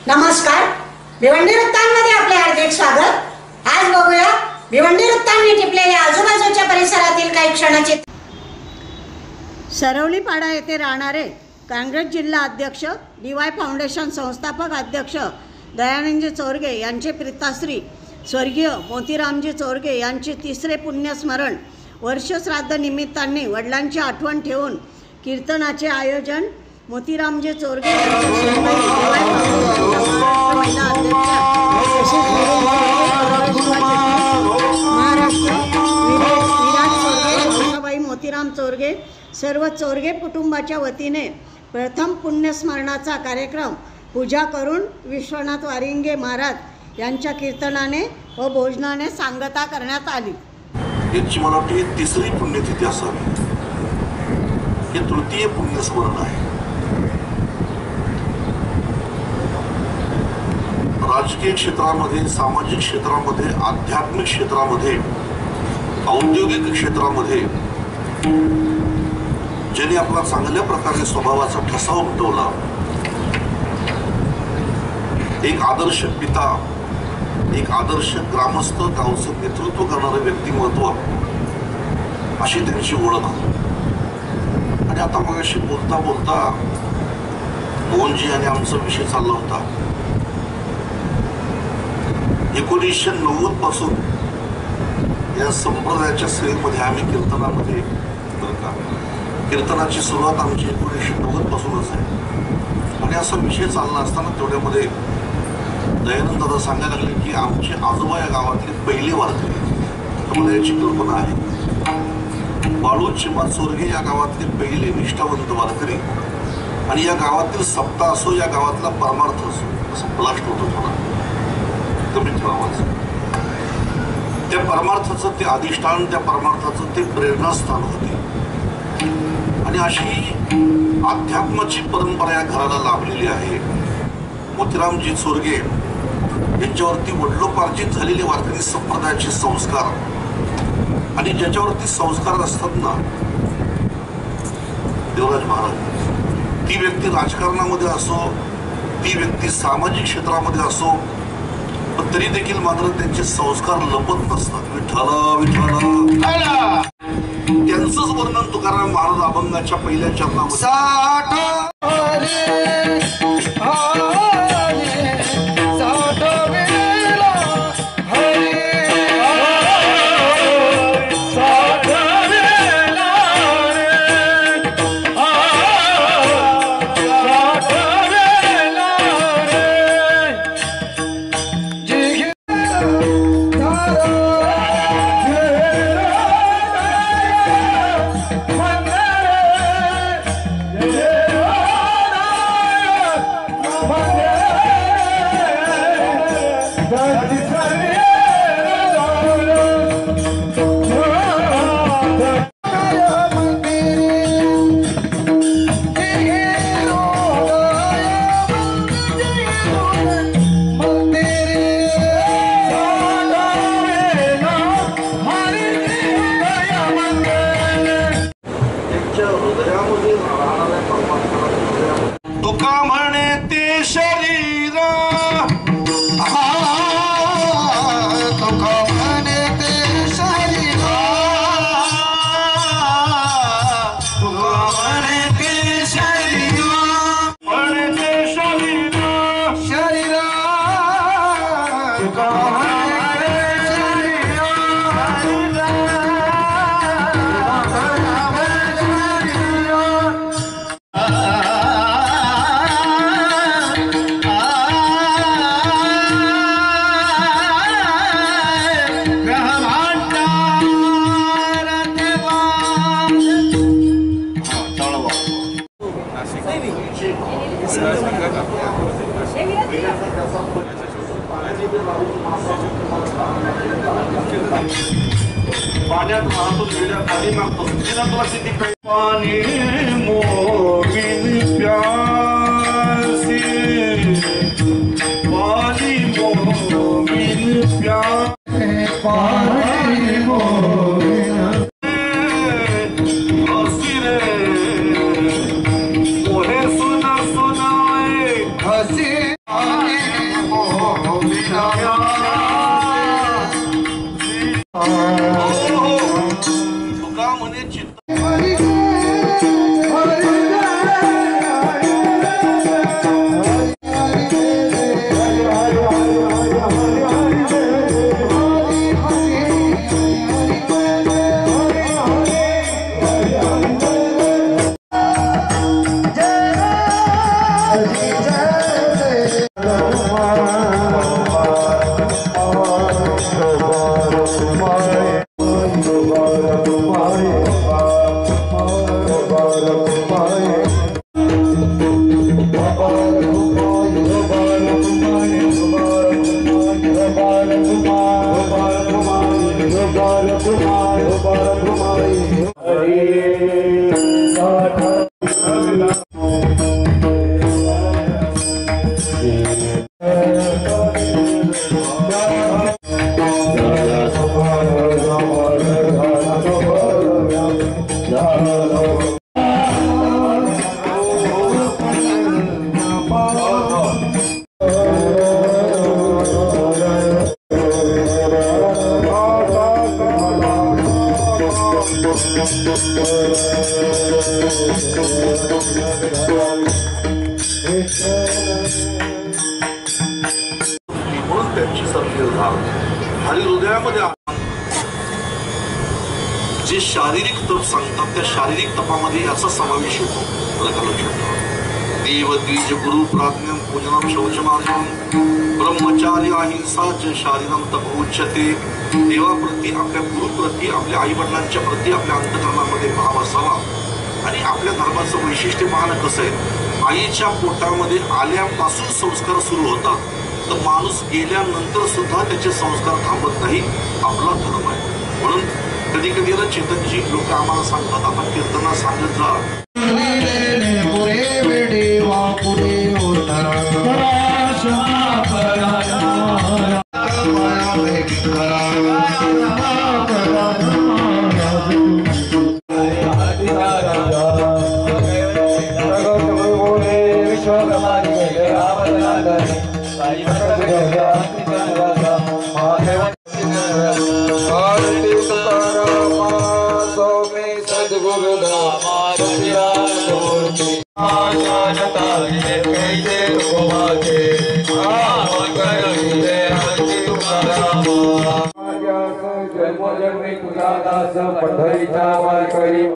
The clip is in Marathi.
नमस्कार, भिवंडी वृत्तांमध्ये आपले हार्दिक स्वागत। आज बघूया भिवंडी वृत्तांनी टिपलेल्या आजूबाजूच्या परिसरातील काही क्षणाचे। सरवलीपाडा येथे राहणारे काँग्रेस जिल्हा अध्यक्ष, DY फाउंडेशन संस्थापक अध्यक्ष दयानंदजी चोरगे यांचे पिताश्री स्वर्गीय मोतीरामजी चोरगे यांचे तिसरे पुण्यस्मरण वर्षश्राद्ध निमित्ताने वडिलांची आठवण ठेवून कीर्तनाचे आयोजन मोतीरामजी चोरगे महिला अध्यक्ष महाराष्ट्र विराट मोतीराम चोरगे सर्व चोरगे कुटुंबाच्या वतीने प्रथम पुण्यस्मरणाचा कार्यक्रम पूजा करून विश्वनाथ वारिंगे महाराज यांच्या कीर्तनाने व भोजनाने सांगता करण्यात आली। याची मला वाटते तिसरी पुण्यतिथी असावी, हे तृतीय पुण्यस्मरण आहे। राजकीय क्षेत्रामध्ये, सामाजिक क्षेत्रामध्ये, आध्यात्मिक क्षेत्रामध्ये, औद्योगिक क्षेत्रामध्ये ज्यांनी आपला चांगल्या प्रकारे स्वभावाचा ठसा उमटवला, एक आदर्श पिता, एक आदर्श ग्रामस्थ, गावचं नेतृत्व करणारं व्यक्तिमत्व, अशी त्यांची ओळख। आणि आता मगाशी बोलता बोलता मोहनजी आणि आमचा विषय चालला होता। 1990 पासून या संप्रदायाच्या सेवेमध्ये आम्ही कीर्तनामध्ये, कीर्तनाची सुरुवात आमची 1990 पासूनच आहे। आणि असा विषय चालला असताना तेवढ्यामध्ये दयानंद दादा सांगायला लागले की आमचे आजोबा या गावातले पहिले वारकरी, मला याची कल्पना आहे। बाळू चिमा चोरगे या गावातले पहिले निष्ठावंत वारकरी, आणि या गावातील सप्ताह असो, या गावातला परमार्थ असो, असं ब्लास्ट होतो मला कमीत आवाज। त्या परमार्थाचं ते अधिष्ठान, त्या परमार्थाचं ते प्रेरणास्थान होते। आणि अशी अध्यात्माची परंपरा या घराला लाभलेली आहे। मोतीरामजी चोरगे यांच्यावरती वडिलोपार्जित झालेले वारकरी संप्रदायाचे संस्कार, आणि ज्याच्यावरती संस्कार असतात ना, देवराज महाराज, ती व्यक्ती राजकारणामध्ये असो, ती व्यक्ती सामाजिक क्षेत्रामध्ये असो, पण तरी देखील मात्र त्यांचे संस्कार लपत नसतात। विठ्ठला विठ्ठला, त्यांचंच वर्णन तुकाराम महाराज अभंगाच्या पहिल्या चरणामध्ये तुका म्हणे ते शरीर, तुका म्हणे ते शरीर, तुका म्हणे ते शरीर, म्हणे ते शरीर, शरीर, तुका पाण्यात राहतो, पाणी मागतो, तुला किती पाणी मोहीन प्यासी, पाणी मोहीन प्यासी, पाणी मोहीन हसी रे मोहे सुना सुनाए हसी म्हणून त्यांची सरखेल झाली आणि हृदयामध्ये जे शारीरिक तप सांगतात त्या शारीरिक तपामध्ये याचा समावेश होतो. मला लक्षात ठेवा. देव द्विज गुरु प्राज्ञम पूजनम शौचमार्जनम ब्रह्मचार्य अहिंसा च शारीरम तप उच्यते. देवाप्रती आपल्या गुरुप्रती आपल्या आई वडिलांच्या प्रती आपल्या अंतःकरणामध्ये भाव असावा. आणि आपल्या धर्माचं वैशिष्ट्य पाहणं कसं आहे, आईच्या पोटामध्ये आल्यापासून संस्कार सुरू होतात तर माणूस गेल्यानंतर सुद्धा त्याचे संस्कार थांबत नाही. आपला धर्म आहे. म्हणून कधी कधी चेतनजी लोक आम्हाला सांगतात आपण कीर्तना सांगत जा. पंढरीच्या वारकरी